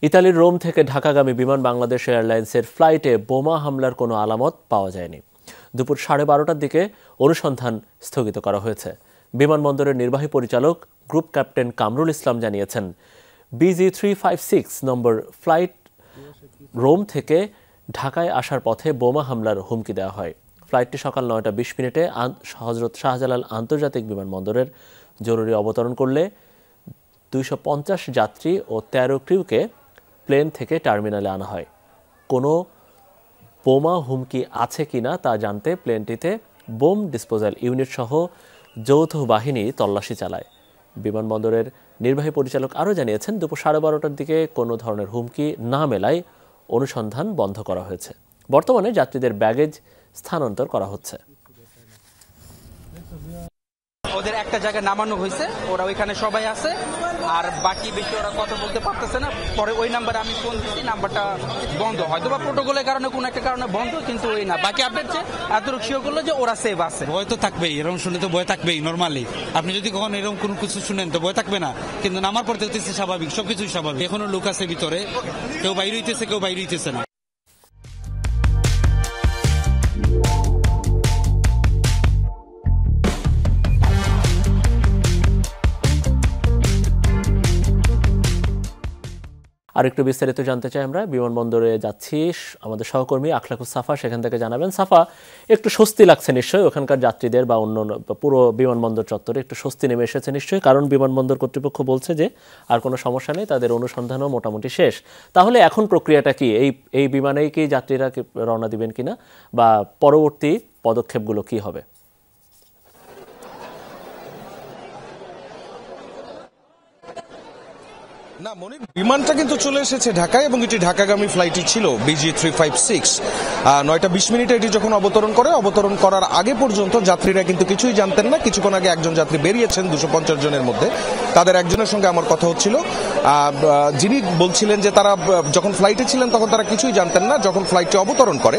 ইতালির রোম থেকে ঢাকাগামী বিমান বাংলাদেশ এয়ারলাইন্সের ফ্লাইটে বোমা হামলার কোনো আলামত পাওয়া যায়নি। দুপুর 12:30টার দিকে অনুসন্ধান স্থগিত করা হয়েছে। বিমানবন্দরের নির্বাহী পরিচালক গ্রুপ ক্যাপ্টেন কামরুল ইসলাম জানিয়েছেন, BG356 নম্বর ফ্লাইট রোম থেকে ঢাকায় আসার পথে বোমা হামলার হুমকি দেওয়া হয়। ফ্লাইটটি সকাল 9:20 হজরত শাহজালাল আন্তর্জাতিক বিমানবন্দরের জরুরি অবতরণ করলে 250 যাত্রী ও 13 ক্রিউকে প্লেন থেকে টার্মিনালে আনা হয়। কোনো বোমা হুমকি আছে কিনা তা জানতে প্লেনটিতে বোম ডিসপোজাল ইউনিট সহ যৌথ বাহিনী তল্লাশি চালায়। বিমানবন্দরের নির্বাহী পরিচালক আরও জানিয়েছেন, দুপুর 12:30টার দিকে কোনো ধরনের হুমকি না মেলায় অনুসন্ধান বন্ধ করা হয়েছে। বর্তমানে যাত্রীদের ব্যাগেজ স্থানান্তর করা হচ্ছে। ওদের একটা জায়গায় নামানো হয়েছে, ওরা ওইখানে সবাই আছে, আর বাকি বেশি ওরা কথা বলতে পারতেছে না। পরে ওই নাম্বারে আমি ফোন দিচ্ছি, নাম্বারটা বন্ধ, হয়তো বা প্রোটোকলের কারণে কোনো একটা কারণে বন্ধ, কিন্তু ওই না বাকি আপডেট এতটুকু শিওর করলো যে ওরা সেভ আছে। ভয় তো থাকবেই, এরকম শুনে তো ভয় থাকবেই নর্মালি। আপনি যদি কখন এরকম কোনো কিছু শুনেন তো ভয় থাকবে না, কিন্তু নামার পর দেখতেছে স্বাভাবিক, সবকিছুই স্বাভাবিক। এখনো লোক আছে ভিতরে, কেউ বাইরে হইতেছে, কেউ বাইরে হইতেছে না। আর একটু বিস্তারিত জানতে চাই আমরা। বিমানবন্দরে যাচ্ছি, আমাদের সহকর্মী আখলাকুস সাফা সেখান থেকে জানাবেন। সাফা, একটু স্বস্তি লাগছে নিশ্চয়ই ওখানকার যাত্রীদের বা অন্য পুরো বিমানবন্দর চত্বরে একটু স্বস্তি নেমে এসেছে নিশ্চয়ই, কারণ বিমানবন্দর কর্তৃপক্ষ বলছে যে আর কোনো সমস্যা নেই, তাদের অনুসন্ধানও মোটামুটি শেষ। তাহলে এখন প্রক্রিয়াটা কি? এই বিমানেই কি যাত্রীরা রওনা দিবেন কিনা, বা পরবর্তী পদক্ষেপগুলো কি হবে? না মনির, বিমানটা কিন্তু চলে এসেছে ঢাকায় এবং এটি ঢাকাগামী ফ্লাইটই ছিল BG356। 9:20 এটি যখন অবতরণ করার আগে পর্যন্ত যাত্রীরা কিন্তু কিছুই জানতেন না। কিছুক্ষণ আগে একজন যাত্রী বেরিয়েছেন 250 জনের মধ্যে, তাদের একজনের সঙ্গে আমার কথা হচ্ছিল। যিনি বলছিলেন যে তারা যখন ফ্লাইটে ছিলেন তখন তারা কিছুই জানতেন না। যখন ফ্লাইটটি অবতরণ করে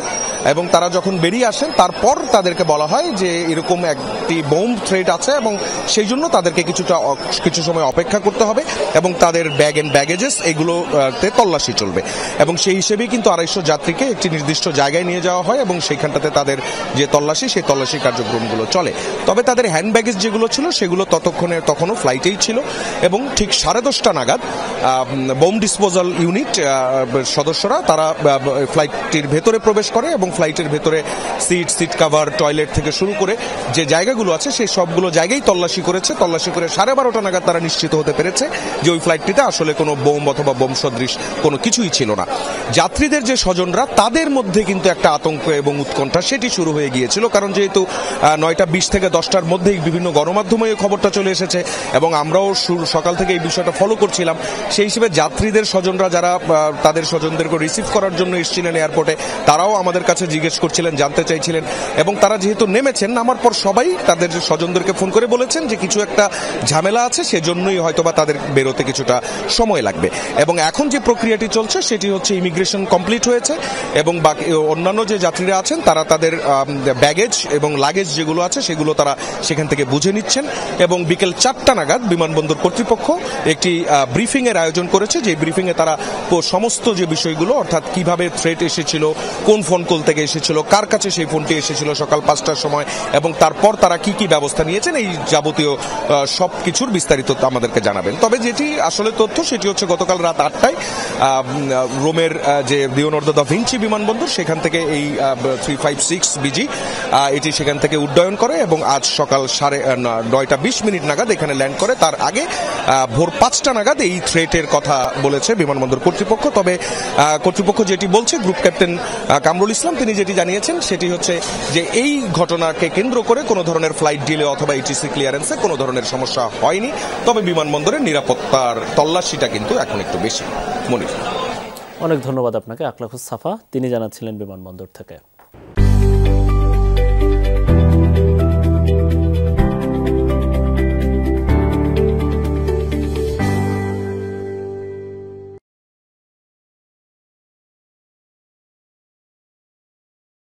এবং তারা যখন বেরিয়ে আসেন, তারপর তাদেরকে বলা হয় যে এরকম একটি বোম থ্রেট আছে এবং সেই জন্য তাদেরকে কিছু সময় অপেক্ষা করতে হবে এবং তাদের ব্যাগ এন্ড ব্যাগেজেস এগুলোতে তল্লাশি চলবে। এবং সেই হিসেবেই কিন্তু 250 যাত্রীকে একটি নির্দিষ্ট জায়গায় নিয়ে যাওয়া হয় এবং সেইখানটাতে তাদের যে তল্লাশি, সেই তল্লাশি কার্যক্রমগুলো চলে। তবে তাদের হ্যান্ড ব্যাগেজ যেগুলো ছিল সেগুলো তখনও ফ্লাইটেই ছিল এবং ঠিক 10:30 নাগাদ বোম ডিসপোজাল ইউনিট সদস্যরা তারা ফ্লাইটটির ভেতরে প্রবেশ করে এবং ফ্লাইটের ভেতরে সিট কাভার, টয়লেট থেকে শুরু করে যে জায়গাগুলো আছে সেই সবগুলো জায়গায় তল্লাশি করে 12:30 নাগাদ তারা নিশ্চিত হতে পেরেছে যে ওই ফ্লাইটটিতে আসলে কোনো বোম অথবা বোম সদৃশ কোনো কিছুই ছিল না। যাত্রীদের যে স্বজনরা, তাদের মধ্যে কিন্তু একটা আতঙ্ক এবং উৎকণ্ঠা সেটি শুরু হয়ে গিয়েছিল, কারণ যেহেতু 9:20 থেকে 10টার মধ্যেই বিভিন্ন গণমাধ্যমে এই খবরটা চলে এসেছে এবং আমরাও সকাল থেকে এই বিষয়টা ফলো করছিলাম। সেই হিসেবে যাত্রীদের স্বজনরা যারা তাদের স্বজনদেরকে রিসিভ করার জন্য এসেছিলেন এয়ারপোর্টে, তারাও আমাদের কাছে জিজ্ঞেস করছিলেন, জানতে চাইছিলেন এবং তারা যেহেতু নেমেছেন, নামার পর সবাই তাদের স্বজনদেরকে ফোন করে বলেছেন যে কিছু একটা ঝামেলা আছে, সেজন্যই হয়তোবা তাদের বেরোতে কিছুটা সময় লাগবে। এবং এখন যে প্রক্রিয়াটি চলছে সেটি হচ্ছে ইমিগ্রেশন কমপ্লিট হয়েছে এবং বাকি অন্যান্য যে যাত্রীরা আছেন তারা তাদের ব্যাগেজ এবং লাগেজ যেগুলো আছে সেগুলো তারা সেখান থেকে বুঝে নিচ্ছেন। এবং বিকেল 4টা নাগাদ বিমানবন্দর কর্তৃপক্ষ একটি ব্রিফিং এর আয়োজন করেছে, যে ব্রিফিং এ তারা সমস্ত যে বিষয়গুলো, অর্থাৎ কিভাবে থ্রেট এসেছিল, কোন ফোন কল থেকে এসেছিল, কার কাছে সেই ফোনটি এসেছিল সকাল 5টার সময়, এবং তারপর তারা কি ব্যবস্থা নিয়েছেন, এই যাবতীয় সবকিছুর বিস্তারিত আমাদেরকে জানাবেন। তবে যেটি আসলে তথ্য সেটি হচ্ছে গতকাল রাত 8টায় রোমের যে লিওনার্দো দা ভিঞ্চি বিমানবন্দর, সেখান থেকে এই 356 BG এটি সেখান থেকে উড্ডয়ন করে এবং আজ সকাল 9:20 নাগাদ এখানে ল্যান্ড করে। তার আগে ভোর 5টা নাগাদ এই থ্রেটের কথা বলেছে বিমানবন্দর কর্তৃপক্ষ। তবে কর্তৃপক্ষ যেটি বলছে, গ্রুপ ক্যাপ্টেন কামরুল ইসলাম তিনি যেটি জানিয়েছেন সেটি হচ্ছে যে এই ঘটনাকে কেন্দ্র করে কোনো ধরনের ফ্লাইট ডিলে অথবা ATC ক্লিয়ারেন্সে কোনো ধরনের সমস্যা হয়নি। তবে বিমানবন্দরের নিরাপত্তার তল্লাশিটা কিন্তু এখন একটু বেশি। মনির, অনেক ধন্যবাদ আপনাকে আখলাকুস সাফা, তিনি জানাচ্ছিলেন বিমানবন্দর থেকে।